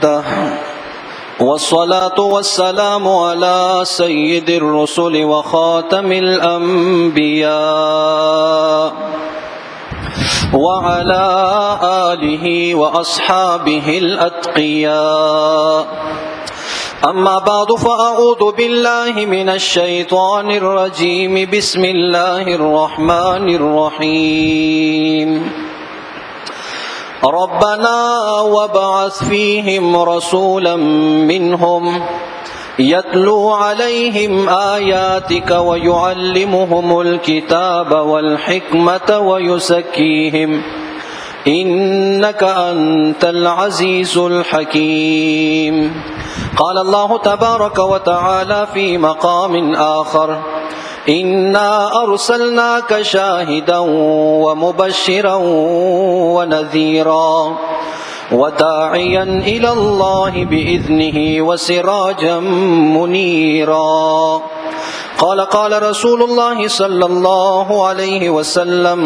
وحده والصلاة والسلام على سيد الرسل وخاتم الأنبياء وعلى آله وأصحابه الأتقياء. أما بعد فأعوذ بالله من الشيطان الرجيم. بسم الله الرحمن الرحيم. ربنا وابعث فيهم رسولا منهم يتلو عليهم آياتك ويعلمهم الكتاب والحكمة ويزكيهم إنك أنت العزيز الحكيم. قال الله تبارك وتعالى في مقام آخر: إنا أرسلناك شاهدا ومبشرا ونذيرا وداعيا إلى الله بإذنه وسراجا منيرا. قال رسول الله صلى الله عليه وسلم: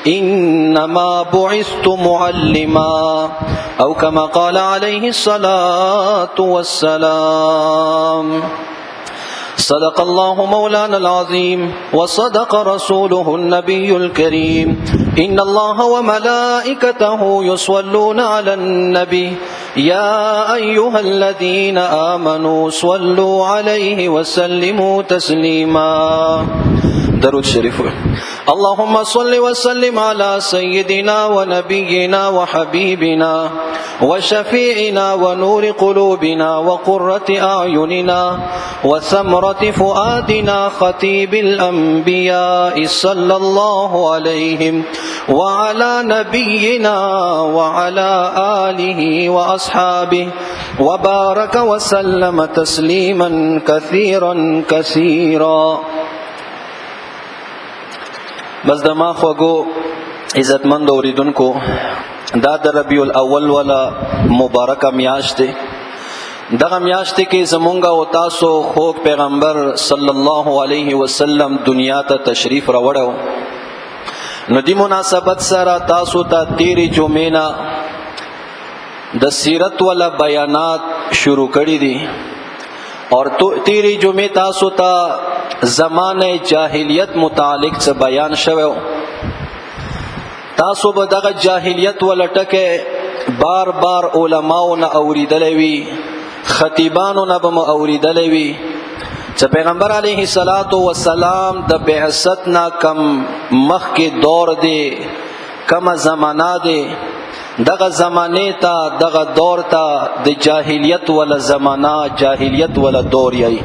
إنما بعثت معلما، أو كما قال عليه الصلاة والسلام. صدق الله مولانا العظيم وصدق رسوله النبي الكريم. إن الله وملائكته يصلون على النبي يا أيها الذين آمنوا صلوا عليه وسلموا تسليما. درود شريف. اللهم صل وسلم على سيدنا ونبينا وحبيبنا وشفيعنا ونور قلوبنا وقرة أعيننا وثمرة فؤادنا خطيب الأنبياء صلى الله عليه وعلى نبينا وعلى آله وأصحابه وبارك وسلم تسليما كثيرا كثيرا. بس دما خوگو عزتمند اوریدونکو، دا د ربیع الاول ولا مبارک میاشت دی. دغه میاشت کې زمونږ او تاسو خوږ پیغمبر صلی الله علیه وسلم دنیا ته تشریف راوړو. نو دی مناسبت سره تاسو ته تیری جمعې نه د سیرت ولا بیانات شروع کړي دي، اور تیری جمعې تاسو ته زمانه جاہلیت متعلق څه بیان شوی. تاسو به دغه جاہلیت ولټکه بار بار علماو نه اوریدلې وي، خطیبانو نه به مو اوریدلې وي چې پیغمبر علیه الصلاۃ والسلام د بعثت نه کم مخکې دور دی، کم زمانہ دی. دغه زمانه ته دغه دور ته د جاہلیت ولا زمانہ جاہلیت ولا دور یی.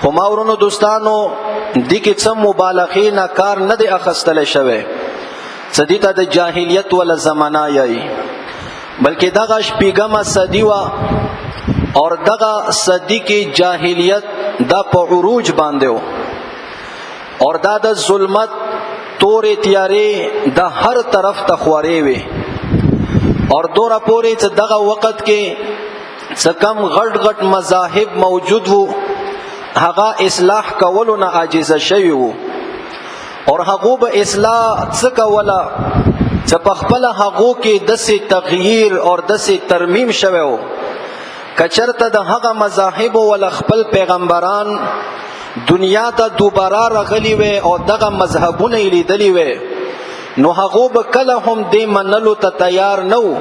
خو ماورونو دوستانو دی کې څه مبالغې نه کار نه دی اخستل شوی څه دی ته د جاهلیت ولا زمانہ یی، بلکې دغه شپږمه صدی وا، اور دغه صدی کې جاهلیت دا په عروج باندې و، اور دا د ظلمت تورې تیارې د هر طرف ته خورې وي. اور دوره پورې چې دغه وخت کې څه کم غټ غټ مذاهب موجود وو، هغه اصلاح کولو نه عاجزه شوی وو، اور هغه به اصلاح څه کوله چې په خپل هغه کې داسې تغییر اور داسې ترمیم شوی وو. کچرته د هغه مذاهب ول خپل پیغمبران دنیا ته دوباره راغلی وي او دغه مذهبونه لیدلی وي، نو هغه به کله هم دې منلو ته تیار نه وو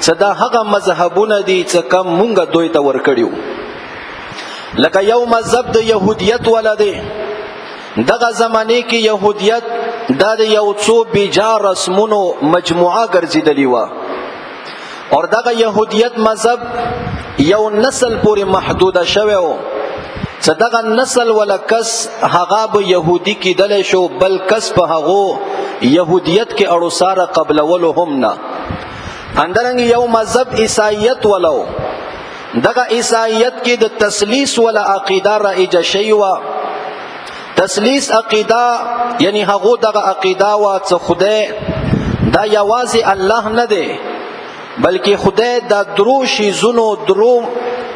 چې دا هغه مذهبونه دي چې کم مونږ دوی ته ورکړیو. لکه یو مذهب د یهودیت ولده، دغه زمانه کې یهودیت دا د یو څو بیجا رسمونو مجموعه ګرځیدلی و، اور دغه یهودیت مذهب یو نسل پورې محدوده شوی و چې دغه نسل ولا کس هغه به یهودی کېدلی شو، بل کس په هغه یهودیت کې اړو ساره قبلولو هم نه. اندرنګ یو مذهب عیسایت ولو، دغه عیسایت کې د تسلیث ولا عقیده رایجه شوی و. تسلیث عقیده یعنی هغه دغه عقیده وا چې خدای دا یوازې الله نه دی، بلکې خدای دا درو شیزونو درو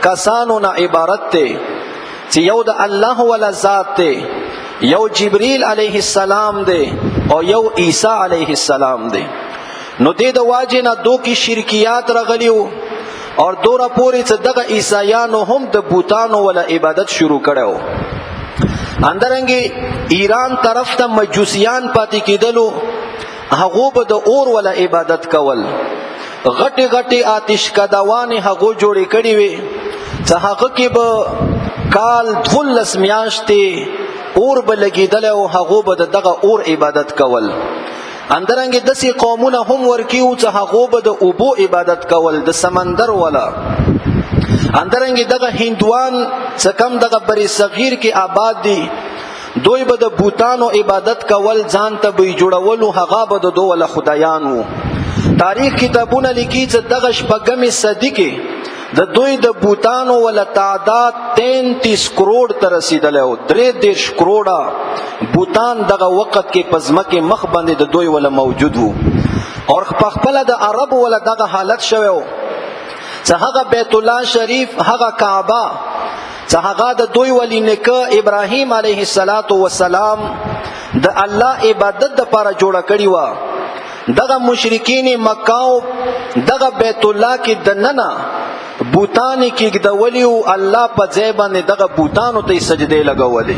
کسانو نه عبارت دی چې یو د الله ولا ذات دی، یو جبرئیل علیه السلام دی او یو عیسی علیه السلام دی. نو دې د واجب نه دوه کې شرکیات راغلیو، اور دورا پوری چې دغه عیسایانو هم د بوتانو ولا عبادت شروع کړو. اندرنګي ایران طرف ته مجوسیان پاتې کېدلو، هغه به د اور ولا عبادت کول. غټي غټي آتش کداوانې هغه جوړې کړې وي چې هغه کې به کال 12 میاشتې اور به لګېدل او هغه به دغه اور عبادت کول. اندرنګ داسې قومونه هم ورکیو چې هغه به د اوبو عبادت کول، د سمندر ولا. اندرنګ دغه هندوان چې کم دغه بری صغیر کې آباد دي، دوی به د بوتانو عبادت کول، ځان ته به جوړولو، هغه به د دوه ولا خدایانو. تاریخ کتابونه لیکي چې دغه شپږمې صدۍ کې د دوی د بوتانو ولا تعداد 33 کروڑ ته رسیدلی و. 33 کروڑه بوتان دغه وخت کې په ځمکې مخ باندې د دوی ولا موجود وو. اور په خپله د عرب ولا دغه حالت شوی و چې هغه بیت الله شریف، هغه کعبه چې هغه د دوی ولی نیکه ابراهیم علیه السلام د الله عبادت لپاره جوړه کړې وه. دغه مشرکین مکه دغه بیت الله کې دننه بوتانی کېږدولي او الله په ځای باندې دغه بوتانو ته سجدې لګولې.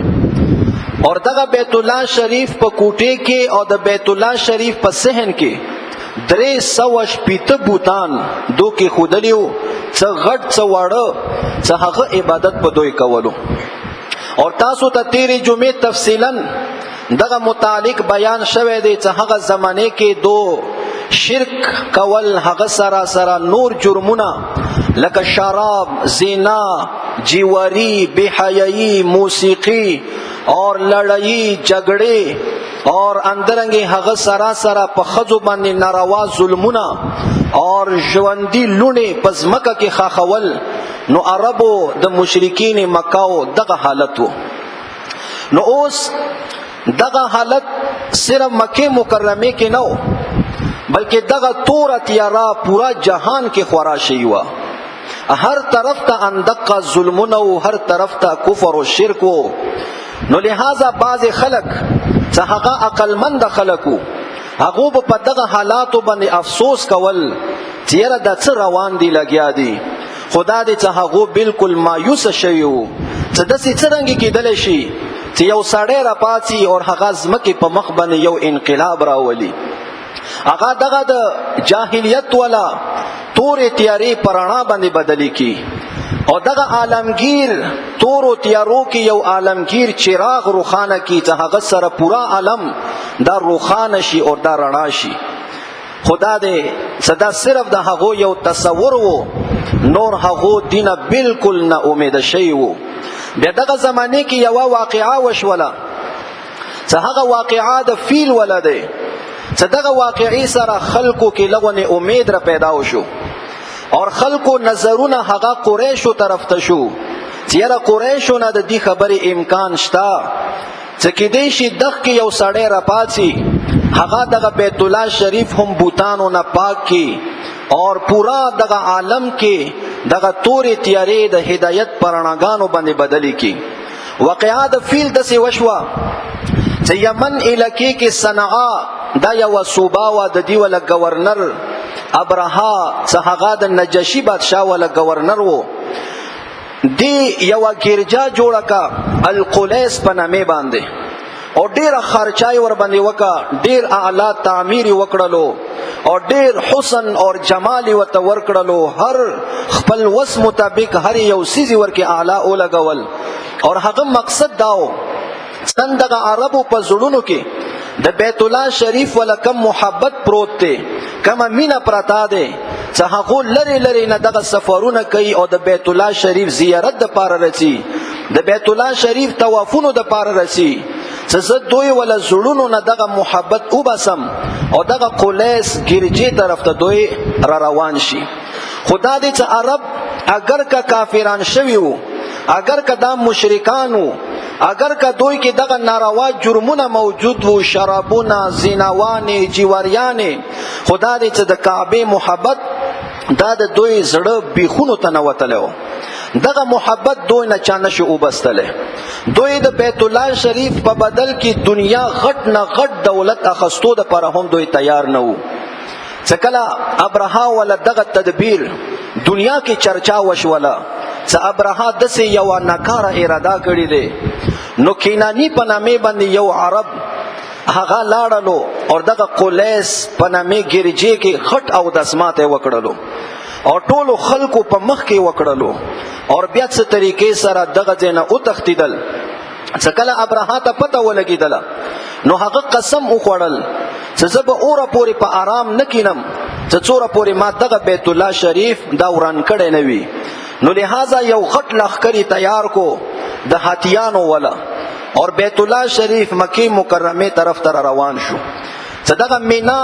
اور دغه بیت الله شریف په کوټې کې او د بیت الله شریف په صحن کې 360 بوتان دو کې خودلی وو، څه غټ څه واړه، څه هغه عبادت په دوی کولو. اور تاسو ته تیرې جمعې تفصیلا دغه متعلق بیان شوی دی چې هغه زمانه کې دو شرک کول، هغه سره نور جرمونه لکه شراب، زنا، جیواری، بے حیائی، موسیقی اور لڑائی جګړې، اور اندرنګي هغه سره په ښځو باندې ناروا ظلمونه اور ژوندۍ لوڼې په ځمکه کې خاخول. نو عربو د مشرکین مکه دغه حالت وو. نو اوس دغه حالت صرف مکه مکرمه کې نه و، بلکې دغه تور تیارا پورا جهان کې خورا شي و. هر طرف ته اندقه ظلمونه او هر طرف ته کفر او شرک و. نو لہذا بعض خلق چې هغه عقلمند خلقو، هغه په دغه حالاتو باندې افسوس کول چې یاره د څه روان دی لګیا دی. خدا دې چې هغه بالکل مایوس شوی و چې داسې څرنګه کېدلی شي چې یو سړی راپاڅي او هغه ځمکې په مخ باندې یو انقلاب راولي. هغه دغه د جاهلیت ولا تورې تیارې په رڼا باندې بدلی کی، او دغه عالمگیر تورو تیارو کې یو عالمگیر چراغ روخانه کی چې هغه سره پورا عالم دا روخانه شي او دا رڼا شي. خدا دې صدا صرف د هغه یو تصور وو، نور هغه دینه بالکل نه امید شي وو. بیا دغه زمانه کې یو واقعا وشوله چې هغه واقعا د فیل ولده، چې دغه واقعي سره خلکو کې لغونه امید را پیدا وشو. اور خلکو نظرونه هغه قریشو طرف ته شو چې یاره قریشو نه د دې خبرې امکان شته چې کېدای شي دغه کې یو سړی راپاڅي، هغه دغه بیت الله شریف هم بوتانو نه پاک کی، اور پورا دغه عالم کې دغه تورې تیارې د هدایت پرانګانو باندې بدلی کی. واقعا د فیل دسې وشوه چې یمن علاقې کې صنعا دا یو صوبه وه، د دې ولا گورنر ابرها چې هغه د نجاشي بادشاه ولا گورنر وو. دی یو ګرجا جوړه کا القلیس په نامه باندې، او ډیره خرچای ور باندې وکا، ډیر اعلی تعمیر وکړلو او ډیر حسن اور جمال وته ورکړلو. هر خپل وس مطابق هر یو سیز ورکه اعلی او لګول. اور هغه مقصد داو څنګه عربو په زړونو کې د بیت الله شریف ولا کم محبت پروت دی، کما مینا پراتا دی چې هغه لری لری نه دغه سفرونه کوي او د بیت الله شریف زیارت د پاره رسی، د بیت الله شریف طوافونو د پاره رسی، چې زه دوی ولا زړونو نه دغه محبت او بسم او دغه قلیس ګرجې طرف ته دوی را روان شي. خدا دې چې عرب اگر کا کافران شوی وو، اگر کا دا مشرکانو، اگر که دوی کې دغه ناروا جرمونه موجود وو، شرابونه، زیناوانې، جیواریانې، خدا دې چې د کعبه محبت دا د دوی زړه بیخونو ته نوتلی و. دغه محبت دوی نه چا نشو وبستلی. دوی د بیت الله شریف په بدل کې دنیا غټ نه غټ دولت اخستو دپاره هم دوی تیار نه وو. چې کله ابرها ولا دغه تدبیر دنیا کې چرچا وشوله چې ابرهه داسې یوه ناکاره اراده کړې دی. نو کینانی په نامې باندې یو عرب هغه لاړلو او دغه قلیس په نامې ګرجې کې خټ او دسمات یې وکړلو او ټولو خلکو په مخ کې وکړلو او بیا څه طریقې سره دغه ځای نه وتښتېدل. چې کله ابرهه ته پته ولګېدله نو هغه قسم وخوړل چې زه به اوره پورې په آرام نه کینم چې څوره پورې ما دغه بیت الله شریف دا وران کړی نه وي. نو لہذا یو غټ لښکرې تیار کو د هاتیانو ولا اور بیت الله شریف مکی مکرمه طرف ته روان شو. چې دغه مینا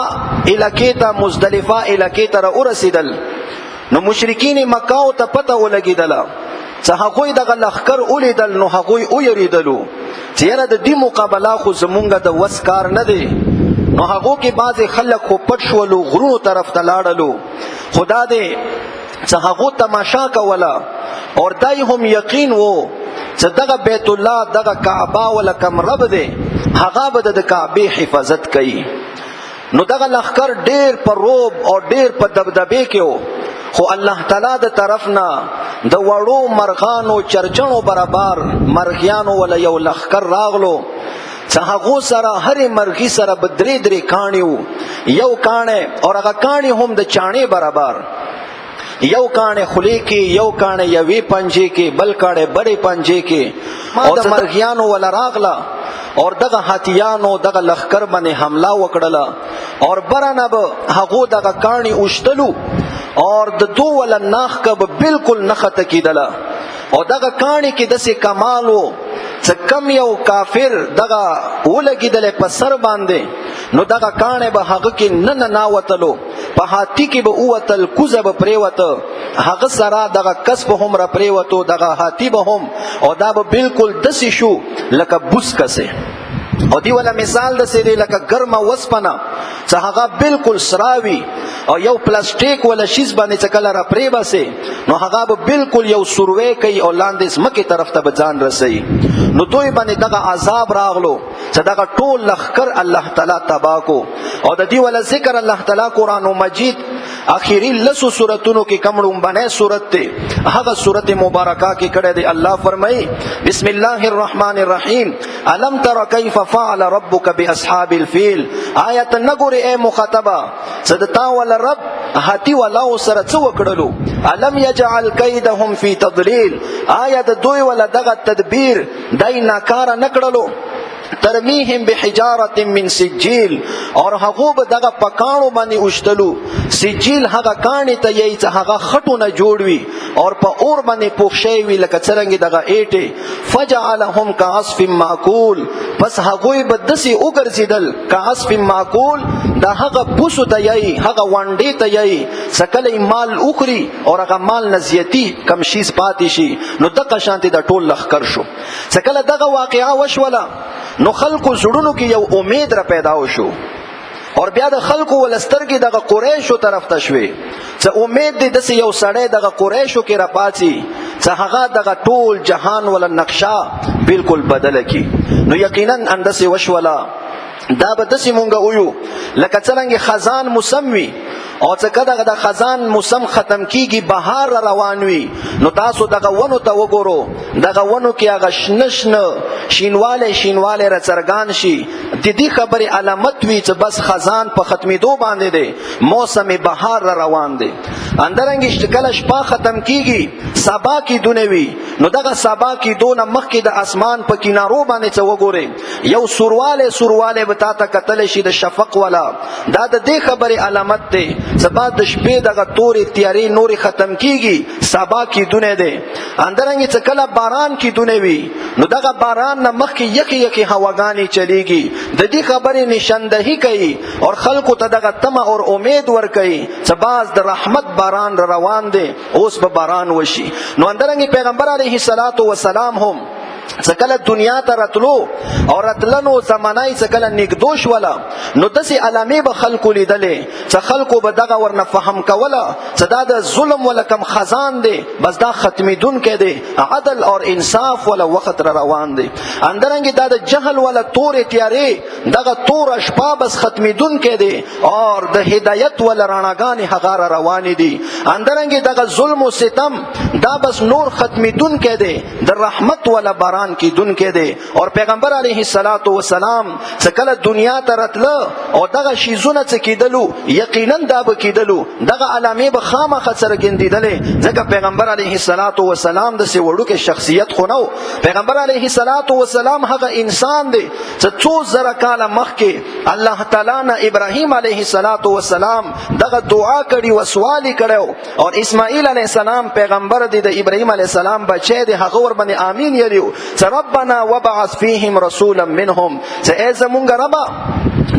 علاقې ته مزدلفه علاقې ته ورسېدل نو مشرکین مکه ته پته ولګېدله چې هغوی دغه لښکر ولیدل نو هغوی ویریدلو چې یاره د دې مقابله خو زمونږ د وس کار نه دی. نو هغو کې بعضې خلک خو پټ شولو غرونو طرف ته لاړلو. خدا دې چې هغو تماشا کوله او دای هم یقین وو چې دغه بیت الله دغه کعبه ولا کم رب دی هغه به د کعبې حفاظت کوي. نو دغه لښکر ډیر په روب او ډیر په دبدبې کې و خو الله تعالی د طرف نه د وړو مرغانو چرچنو برابر مرغیانو ولا یو لښکر راغلو چې هغو سره هرې مرغي سره به درې درې کاڼي وو. یو کاڼی او هغه کاڼي هم د چاڼې برابر، یو کاڼی خولې کې، یو کاڼی یوې پنجې کې، بل کاڼی بلې پنجې کې. او د مرغیانو ولا راغله اور دغه هاتیانو دغه لښکر باندې حمله وکړله اور برانه به هغو دغه کاڼي اوشتلو اور د دو ولا ناخ که به بالکل نه خطه کېدله. او دغه کاڼي کې داسې کمال و چې کم یو کافر دغه ولګېدلی په سر باندې نو دغه کاڼی به هغه کې نه نناوتلو، په هاتي کې به ووتل، کوزه به پرېوته، هغه سره دغه کس به هم را پرېوتو، دغه هاتي به هم، او دا به بالکل داسې شو لکه بوس کسې. او دی ولا مثال داسې دی لکه ګرمه وسپنه چې هغه بالکل سراوي او یو پلاستیک ولا شیز باندې چې کله را پرې باسي نو هغه به بالکل یو سروې کوي او لاندې ځمکې طرف ته به ځان رسوي. نو دوی باندې دغه عذاب راغلو چې دغه ټول لښکر الله تعالی تباه کو. او د دې ولا ذکر الله تعالی قرآن مجید اخیری لسو سورتونو کې کم لومبنی سورت دی هغه سورت مبارکه کې کړی دی. الله فرمایي بسم الله الرحمن الرحیم الم تر کیف فعل ربک باصحاب الفیل. آیت نګوري اے مخاطبه صدتا ول رب هاتی ولا سره څه وکړلو. الم یجعل کیدهم فی تضلیل. آیت دوی ول دغه تدبیر دای ناکاره نکړلو. ترمیهم بحجارة من سجیل اور هغه به دغه پکانو باندې اوشتلو. سجیل هغه کانی ته یی چې هغه خټونه جوړوي اور په اور باندې پوښ شوی وي لکه څرنګه دغه ایټه. فجعلهم كعصف ماکول. پس هغه به دسي وګرځیدل كعصف ماکول دا هغه بوسو ته یی هغه وانډې ته یی سکلې مال اوخري اور هغه مال نزیتی کم شیز پاتې شي. نو دغه شانتي د ټول لخر شو. سکله دغه واقعا وشوله نو خلقو زړونو کې یو امید را پیدا وشو اور بیا د خلقو ولسترګي دغه قریشو طرف ته شوي چې امید دې دسې یو سړی دغه قریشو کې را پاتې چې هغه دغه ټول جهان ولا نقشه بالکل بدله کی. نو یقینا اندسې وشوله دا به داسې مونږ ویو لکه څرنګه خزان موسم وي او چې کله د خزان موسم ختم کیږي بهار را روان وي نو تاسو دغه ونو ته وګورو دغه ونو کې هغه شنه شینواله را څرګان شي. د دې خبرې علامت وي چې بس خزان په ختمېدو باندې دی، موسم بهار را روان دی. اندرنګ کله شپه ختم کیږي سبا کې دونه وي نو دغه سبا کې دونه مخکې د اسمان په کینارو باندې څه وګورئ یو سورواله به تا ته کتلی شي د شفق والا. دا د دې خبرې علامت دی سبا د شپې دغه تورې تیارې نورې ختم کیږي سبا کې دونه دی. اندرنګ چې کله باران کې دونه وي نو دغه باران نه مخکې یخي هواګانې چلیږي. د دې خبرې نشاندهي کوي اور خلکو ته دغه تمه اور امید ورکوي چې باز د رحمت باران روان دی اوس به باران وشي. نو اندرنګ پیغمبر علیه الصلاۃ والسلام هم څکله دنیا ته راتلو او راتلنو زمانای څکله نګدوش ولا نو دسي علامه به خلکو لیدلې چې خلکو به دغه ورنه فهم کوله چې دا د ظلم ولا کم خزان دی بس دا ختمیدون کې دی عدل اور انصاف ولا وخت را روان دی اندرنګ دا د جهل ولا تور تیارې دغه تور شپه بس ختمیدون کې دی اور د هدایت ولا رڼاګانې هغه را روان دي اندرنګ دغه ظلم او ستم دا بس نور ختمیدون کې دی د رحمت ولا باران کی دن کې دی اور پیغمبر علیه الصلاۃ والسلام څکله دنیا ته راتله او دغه شیزونه څه کیدلو یقینا دا به کیدلو دغه علامه به خامخ سره ګندیدلې ځکه پیغمبر علیه الصلاۃ والسلام د سی وړو کې شخصیت خو نو پیغمبر علیه الصلاۃ والسلام هغه انسان دی چې څو زره کاله مخکې الله تعالی نه ابراهیم علیه الصلاۃ والسلام دغه دعا کړي او سوال کړو اور اسماعیل علیه السلام پیغمبر دی د ابراهیم علیه السلام بچی دی هغه ور باندې امین یریو ربنا وبعث فيهم رسولا منهم چې زمونږ ربا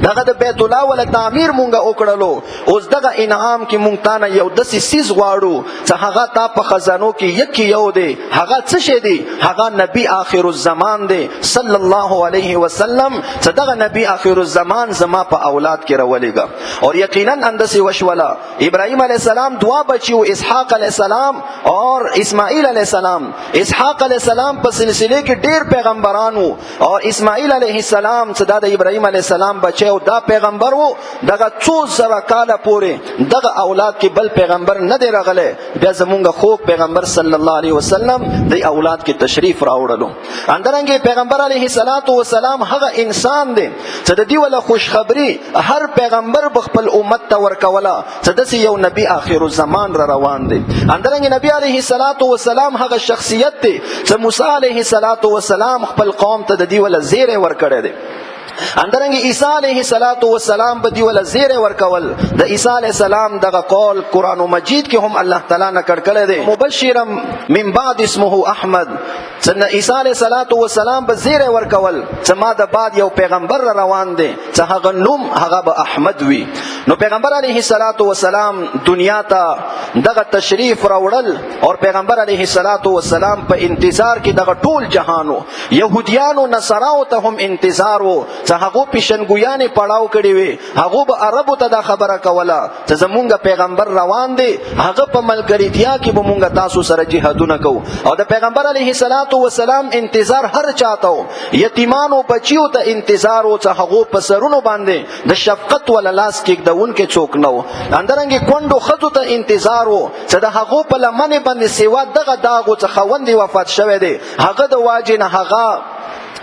دغه د بیت الله ول تعمیر مونږه وکړلو اوس دغه انعام کې مونږ تانه یو داسې سیز غواړو چې هغه تا په خزانو کې یو دی هغه څه شی دی هغه نبی آخر الزمان دی صلی الله علیه وسلم چې دغه نبی آخر الزمان زما په اولاد کې راولېګا اور یقینا اندسي وشولا ابراهیم علیه السلام دوا بچو اسحاق علیه السلام اور اسماعیل علیه السلام اسحاق علیه السلام په سلسله کې ډېر پیغمبرانو اور اسماعیل علیه السلام چې د ابراهیم علیه السلام بچو دا پیغمبر وو دغه څو زره کاله پورې دغه اولاد کې بل پیغمبر نه دی راغلی بیا زمونږ خو پیغمبر صلی الله علیه وسلم د اولاد کې تشریف راوړلو اندرنګ پیغمبر علیه الصلاۃ والسلام هغه انسان دی چې د دې ولا خوشخبری هر پیغمبر بخپل امت ته ورکولا چې د یو نبی آخر الزمان را روان دی اندرنګ نبی علیه الصلاۃ والسلام هغه شخصیت دی چې موسی علیه الصلاۃ والسلام خپل قوم ته د دې ولا زیره ورکړی دی اندرنګ عیسی علیه الصلاۃ والسلام په دی ول زیره ورکول د عیسی علیه السلام دغه قول قران مجید کې هم الله تعالی نقل کړی دی مبشرا من بعد اسمه احمد څنګه عیسی علیه الصلاۃ والسلام په زیره ورکول چې ما د بعد یو پیغمبر روان دی چې هغه نوم هغه به احمد وي نو پیغمبر علیه الصلاۃ والسلام دنیا ته دغه تشریف راوړل اور پیغمبر علیه الصلاۃ والسلام په انتظار کې دغه ټول جهانو يهوديانو نصاراو ته هم انتظار وو چې هغه پیشنګویانې پړاو کړی وي هغه به عربو ته دا خبره کوله چې زمونږ پیغمبر روان دی هغه په ملګرتیا کې به مونږ تاسو سره جهادونه کوو او د پیغمبر علیه الصلاۃ والسلام انتظار هر چاته یتیمانو بچیو ته انتظار او چې هغه په سرونو باندې د شفقت ول لاس کې دون کې څوک نو اندرنګ کندو خزو ته انتظار وو چې د هغه په لمنه باندې سیوا دغه داغو څخه خوندې وفات شوه دی هغه د واجنه هغه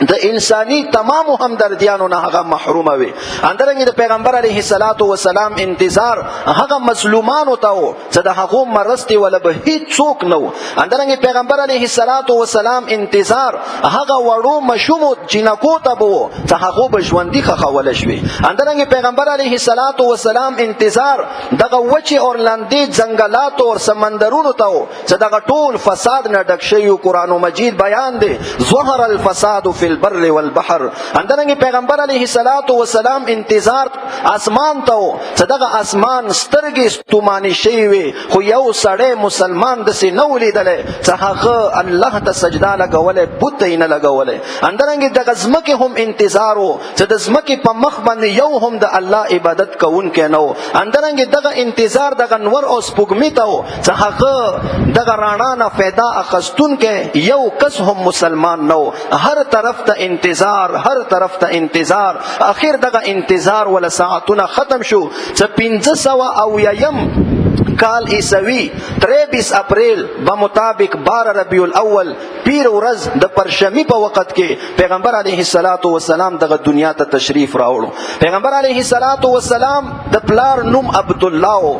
د انساني تمام همدردیانو نه هغه محروم وي اندرنګ د پیغمبر علیه الصلاۃ والسلام انتظار هغه مظلومانو ته و چې د هغه مرستي ولا به هیڅ څوک نو اندرنګ پیغمبر علیه الصلاۃ والسلام انتظار هغه وړو مشومو جنکو ته وو چې هغه به ژوندۍ خول شي اندرنګ پیغمبر علیه الصلاۃ والسلام انتظار دغه وچی اور لاندې ځنګلات او سمندرونو ته و چې دغه ټول فساد نه ډک شوی قران مجید بیان دی ظهر الفساد فی البر والبحر اندرنګ پیغمبر علیه الصلاۃ والسلام انتظار اسمان ته چې دغه اسمان سترګې ستومانی شي وي خو یو سړی مسلمان د سي نو لیدلې چې هغه الله ته سجدا لګولې بت یې نه لګولې اندرنګ دغه ځمکه هم انتظار وو چې د ځمکه په مخ باندې یو هم د الله عبادت کوونکی نو اندرنګ دغه انتظار دغه نور او سپوږمۍ ته وو چې هغه دغه رانا نه फायदा اخستونکې یو کس هم مسلمان نو هر طرف ته انتظار هر طرف ته انتظار اخر دغه انتظار ولا ساعتونه ختم شو چې 1500 او یم کال عیسوی 23 اپریل په مطابق 12 ربیع الاول پیر ورځ د پرشمی په وخت کې پیغمبر علیه الصلاۃ والسلام دغه دنیا ته تشریف راوړو پیغمبر علیه الصلاۃ والسلام د پلار نوم عبد الله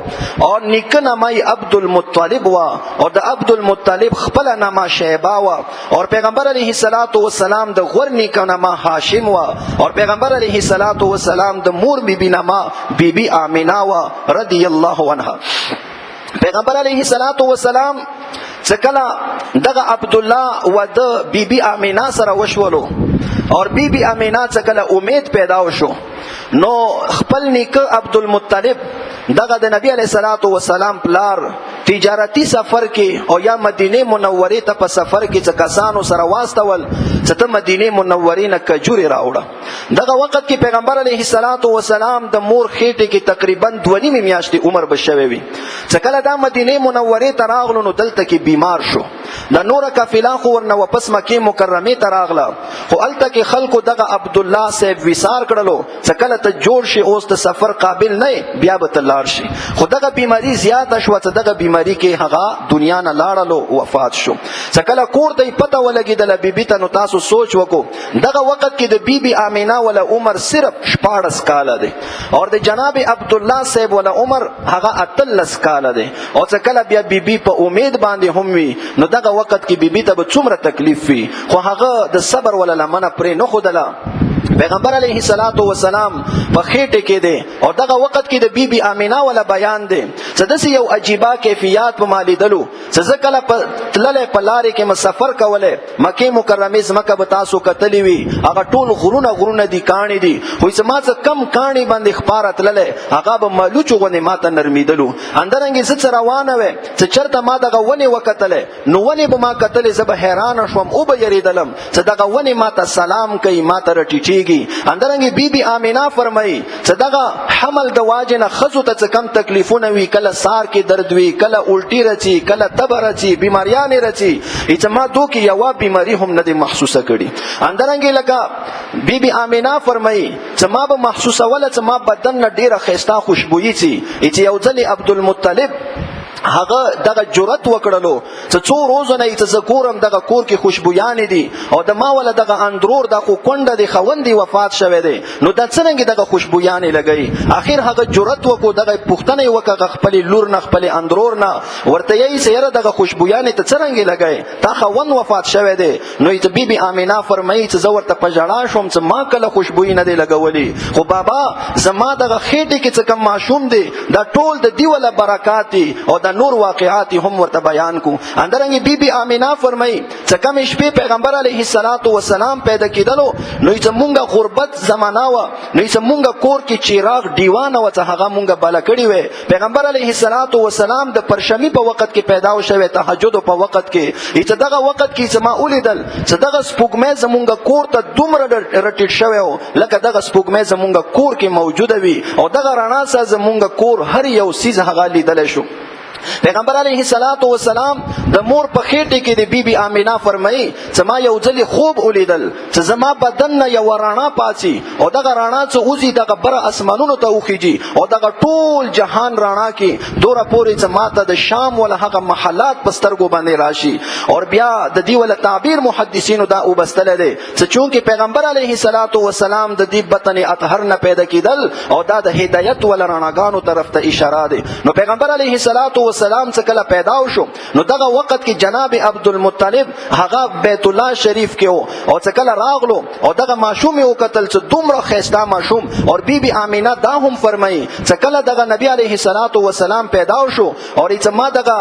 او نیکه نامه عبد المطلب وا او د عبد المطلب خپل نامه شیبه وا او پیغمبر علیه الصلاۃ والسلام د غور نیکه نامه هاشم وا او پیغمبر علیه الصلاۃ والسلام د مور بیبي نامه بیبي آمینه وا رضی الله عنها پیغمبر علیه الصلاۃ والسلام څکلا دغه عبد الله و د بیبي آمینه سره وشولو اور بیبي آمینه څکلا امید پیدا وشو نو خپل نیکه عبد المطلب دغه د نبی علیه الصلاۃ والسلام پلار تجارتی سفر کې او یا مدینه منورې ته په سفر کې څه کسانو سره واستول چې ته مدینه منورې نه کجوري راوړه. دغه وخت کې پیغمبر علیه الصلاۃ والسلام د مور خېټه کې تقریبا 2.5 میاشتې عمر بشوي وي. چې کله دا مدینه منورې ته راغلو نو دلته کې بیمار شو. د نور قافله خو ورنه واپس مکه مکرمه ته راغله، خو الته کې خلکو دغه عبد الله صاحب وصار کړلو چې کله ته جوړ شي اوس د سفر قابل نه بیا به تلار شي. خو دغه بیماری زیاته شو چې دغه بیماری کې هغه دنیا نه لاړلو وفات شو. چې کله کور ته پته ولګیدله بیبي ته، نو تاسو سوچ وکړو دغه وخت کې د بیبي آمینه ولا عمر صرف 14 کاله دی او د جناب عبد الله صاحب ولا عمر هغه 13 کاله دی. او چې کله بیا بیبي په امید باندې هم وي نو دغه وخت کې بیبي ته به څومره تکلیف وي، خو هغه د صبر ولا لمنه پرې نه خودله. پیغمبر علیه الصلاۃ والسلام په خېټه کې دی او دغه وخت کې د بیبي آمینه ولا بیان دی چې داسې یو عجیبه کیفیت په مالیدلو چې زه کله په تللې په لارې کې مسافر کوله مکه مکرمه زمکه به تاسو کتلې وي، هغه ټول غرونه دي کاڼي دي، خو چې ما څه کم کاڼي باندې خبره تللې هغه به مالوچو غونې ماته نرمیدلو. اندرنګ زه روانه وې چې چرته ما دغه ونې وکتلې نو ونې به ما کتلې، زه به حیران شوم او به یریدلم چې دغه ونې ماته سلام کوي، ماته رټیټیږي. اندرنګ بیبي آمینه فرمایي چې دغه حمل د واجنه خزو ته کم تکلیفونه وی، کله سار کې درد وی، کله الټی رچی، کله تبر رچی، بیماریان رچی، چې ما دوی یو بیماری هم نه محسوسه کړي. اندرنګ لکه بیبي آمینه فرمایي چې ما به محسوسه ولا چې ما بدن نه ډیره خسته خوشبوئی چی، چې یو ځل عبدالمطلب هغه دغه جرأت وکړلو چې څو روزونه یې تذکرم دغه کور کې خوشبویان دي او د ما ول دغه اندرور دغه کونډه دی خوندې وفات شوه دی، نو د څنګه دغه خوشبویان لګي. اخر هغه جرأت وکړو دغه پښتنه وکړه خپل لور نه خپل اندرور نه ورته یې سره دغه خوشبویان ته څنګه لګي تا خوند وفات شوه دی. نو ته بیبي آمینه فرمایي چې زه ورته پجړا شوم چې ما کله خوشبوئی نه دی لګولې، خو بابا زما دغه خېټه کې څه کم معشوم دی دا ټول د دی ول برکات او نور واقعات هم ورته بیان کو. اندرنګ بیبي آمینه فرمایي چې کوم شپې پیغمبر علیه الصلاۃ والسلام پیدا کیدلو نو زمونږه غربت زمانہ و، نو زمونږه کور کې چیراغ دیوانه و چې هغه مونږه بل کړی و. پیغمبر علیه الصلاۃ والسلام د پرشمی په وخت کې پیدا شوی، تهجد په وخت کې، چې دغه وخت کې سما اولیدل چې دغه سپوږمۍ زمونږه کور ته دومره رټیټ شوی و لکه دغه سپوږمۍ زمونږه کور کې موجوده وي او دغه رڼا سره زمونږه کور هر یو سیز هغه لیدل شو. پیغمبر علیه الصلاۃ والسلام د مور په خېټه کې د بیبي آمینه فرمایي چې ما یو ځل خوب ولیدل چې زما بدن نه یو رڼا پاتې او دغه رڼا چې اوسې دغه بر اسمانونو ته وخیږي او دغه ټول جهان رڼا کې دوره پورې چې ماته د شام ول هغه محلات پسترګو باندې راشي. او بیا د دې ول تعبیر محدثینو دا وبستل دي چې چونکه پیغمبر علیه الصلاۃ والسلام د دې بطن اطهر نه پیدا کیدل او دا د هدایت ول رڼاګانو طرف ته اشاره ده. نو پیغمبر علیه الصلاۃ والسلام څخه کله پیدا شو نو دغه وخت کې جناب عبدالمطلب هغه بیت الله شریف کې او څخه کله راغلو او دغه ماشوم یو قتل چې دومره خسته ماشوم. او بیبي آمینه دا هم فرمایي چې کله دغه نبی علیه الصلاۃ والسلام پیدا شو او چې ما دغه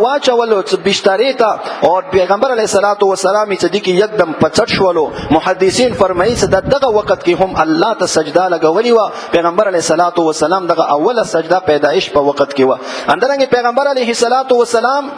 واچولو چې بشتری ته او پیغمبر علیه الصلاۃ والسلام چې دغه یکدم پچټ شولو. محدثین فرمایي چې دغه وخت کې هم الله ته سجده لګولې و. پیغمبر علیه الصلاۃ والسلام دغه اوله سجده پیدائش په وخت کې و. اندرنګ پیغمبر علیه الصلاۃ والسلام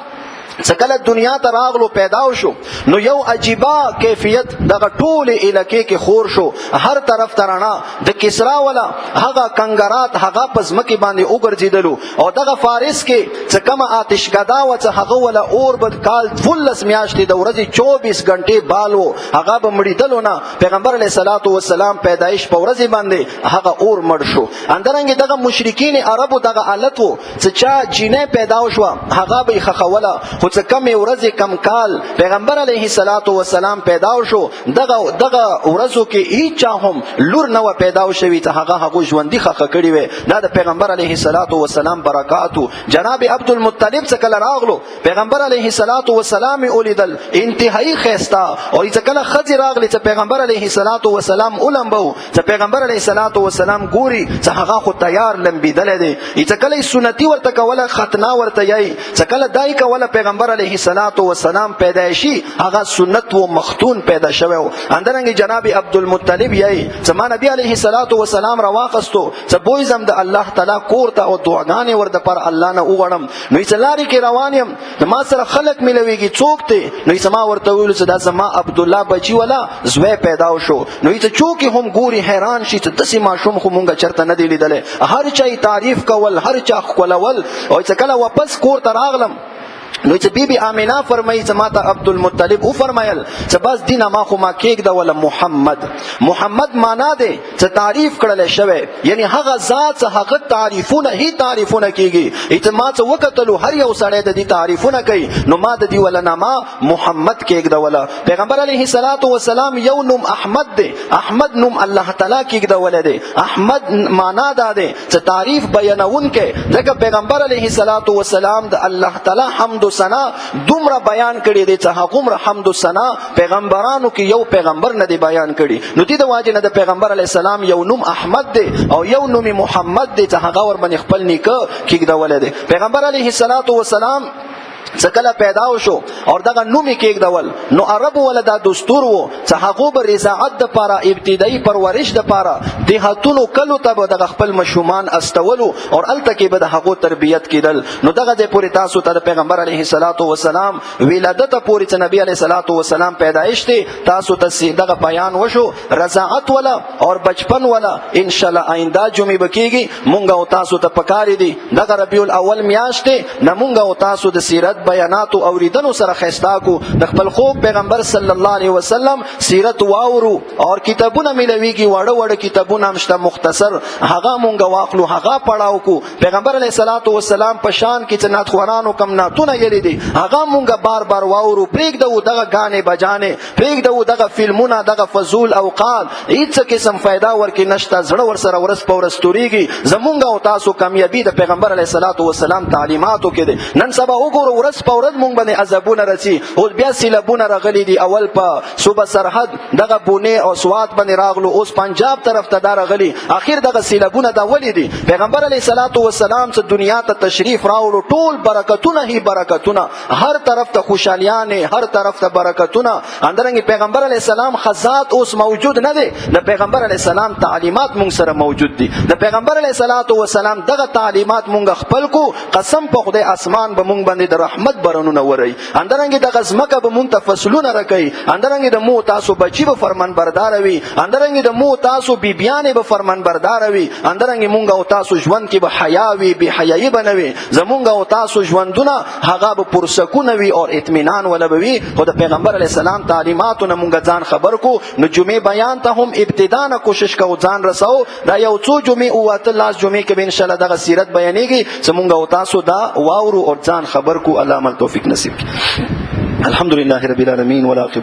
څکله دنیا ته راغلو پیدا شو نو یو عجیبه کیفیت دغه ټول علاقې کې خور شو، هر طرف ترانا د کسرا ولا هغه کنګرات هغه پزمکه باندې وګرځیدلو او دغه فارس کې څه کوم آتشګدا و څه هغه ولا اور بد کال فلس میاشتې د ورځې 24 غنټې بالو هغه به مړیدلو نه. پیغمبر علیه الصلاۃ والسلام پیدایش په ورځې باندې هغه اور مړ شو. اندرنګ دغه مشرکین عربو دغه حالت وو چې چا جینې پیدا شو هغه به خخوله، خو څه کم ورځې کم کال پیغمبر علیه الصلاۃ والسلام پیدا شو دغه ورځو کې هیڅ هم لور نه و پیدا شوی ته هغه ژوندۍ خخه کړی وي. دا د پیغمبر علیه الصلاۃ والسلام برکاتو. جناب عبدالمطلب څخه راغلو پیغمبر علیه الصلاۃ والسلام اولیدل انتهایی خسته او چې کله خځې راغلی چې پیغمبر علیه الصلاۃ والسلام اولمبو چې پیغمبر علیه الصلاۃ والسلام ګوري چې هغه خو تیار لمبیدل دي، چې کله سنتي ورته کوله ختنه ورته یي چې کله دای کوله پیغمبر پیغمبر علیه الصلاۃ والسلام پیدایشي هغه سنت و مختون پیدا شوی و. اندرنګ جناب عبدالمطلب یې زما نبی علیه الصلاۃ والسلام راواخستو څه بویزم د الله تعالی کور ته او دعاګانې ورته پر الله نه وغړم. نو یې لارې کې روان یم ما سره خلک ملويږي څوک ته نو یې ما ورته ویل چې دا زما عبد الله بچی ولا زوی پیدا شو. نو یې چوکې هم ګوري حیران شي چې داسې ماشوم خو مونږ چرته نه دی لیدلی. هر چا تعریف کول هر چا ښکلول او چې کله واپس کور ته راغلم نو چې بی بی آمینه فرمایي چې ما ته عبدالمطلب او فرمایل چې بس دینه ما خو ما کېږده ولا محمد معنا دی چې تعریف کړل شوی یعنی هغه ذات څه هغه تعریفونه هی تعریفونه کیږي. چې ما څه وکتلو هر یو سړی د دې تعریفونه کوي نو ما د دې ولا نامه محمد کېږده ولا. پیغمبر علیه الصلاۃ والسلام یو نوم احمد دی. احمد نوم الله تعالی کېږده ولا دی. احمد معنا دا دی چې تعریف بیانونکې. ځکه پیغمبر علیه الصلاۃ والسلام د الله تعالی حمد و ثنا دومره بیان کړي دي چې هغه حمد و ثنا پیغمبرانو کې یو پیغمبر نه دی بیان کړي. نو دې د واجب نه د پیغمبر علی السلام یو نوم احمد دی او یو نوم محمد دی چې هغه ور باندې خپل نیکه کېږدول دی. پیغمبر علیه الصلاۃ والسلام څکله پیدا شو او دغه نوم کېږدول نو عرب ولدا دستور وو چې هغه به رضاعت د پاره ابتدایي پرورش د پاره د هاتونو کلو ته به د خپل مشومان استولو او الته کې به د هغه تربیت کېدل. نو دغه د پوری تاسو ته پیغمبر علیه الصلاۃ والسلام ولادت پوری ته نبی علیه الصلاۃ والسلام پیدایش دی تاسو ته دغه بیان وشو رضاعت ولا او بچپن ولا ان شاء الله آینده جمعې بکیږي مونږ او تاسو ته پکاري دي. دغه ربیع الاول میاشت نه مونږ او تاسو د سیرت بیانات او اوریدنو سره خستا کو د خپل خوب پیغمبر صلی الله علیه وسلم سیرت واورو او کتابونه ملويږي وړه وړه کتابونه مشته مختصر هغه مونږ واخلو هغه پڑھاو کو. پیغمبر علیه الصلاۃ والسلام په شان کې چې نات خوانانو کم ناتونه یلی دي هغه مونږ بار بار واورو پرېږدو دغه غانې بجانې پرېږدو دغه فلمونه دغه فضول اوقات هیڅ قسم फायदा ورکې نشته زړه ور سره ورس په ورستوريږي. زمونږ او تاسو کامیابی د پیغمبر علیه الصلاۃ والسلام تعلیماتو کې دي. نن سبا وګورو ورس پورد مونږ باندې عذابونه رسی او بیا سیلابونه راغلي دي. اول په صوبه سرحد دغه بونه او سوات باندې راغلو اوس پنجاب طرف ته راغلي اخر دغه سیلابونه دا ولې دي. پیغمبر علیه الصلاۃ والسلام چې دنیا ته تشریف راوړو ټول برکتونه هی برکتونه هر طرف ته خوشالیان هر طرف ته برکتونه. اندرنګ پیغمبر علیه السلام خزات اوس موجود نه دي. د پیغمبر علیه السلام تعلیمات مونږ سره موجود دي. د پیغمبر علیه الصلاۃ والسلام دغه تعلیمات مونږ خپل کو قسم په خدای اسمان به مونږ باندې د رحمت برنونه وري. اندرنګ د غزمکه به مونږ ته فصلونه راکړي. اندرنګ د مو تاسو بچي به فرمان بردار وي. اندرنګ د مو تاسو بیبيانې به فرمان بردار وي. اندرنګ مونږ او تاسو ژوند کې به حیا وي به حیايي بنوي. زمونږ او تاسو ژوندونه هغه به پرسکونه وي او اطمینان ولوي. خو د پیغمبر علی السلام تعلیماتونه مونږ ځان خبر کو. نو جمعې بیان ته هم ابتدا نه کوشش کو ځان رسو. دا یو څو جمعې او اتلاس جمعې کې ان شاء الله دغه سیرت بیانېږي. زمونږ او تاسو دا واورو او ځان خبر کو. الله مل توفیق نصیب. الحمد لله رب العالمین ولا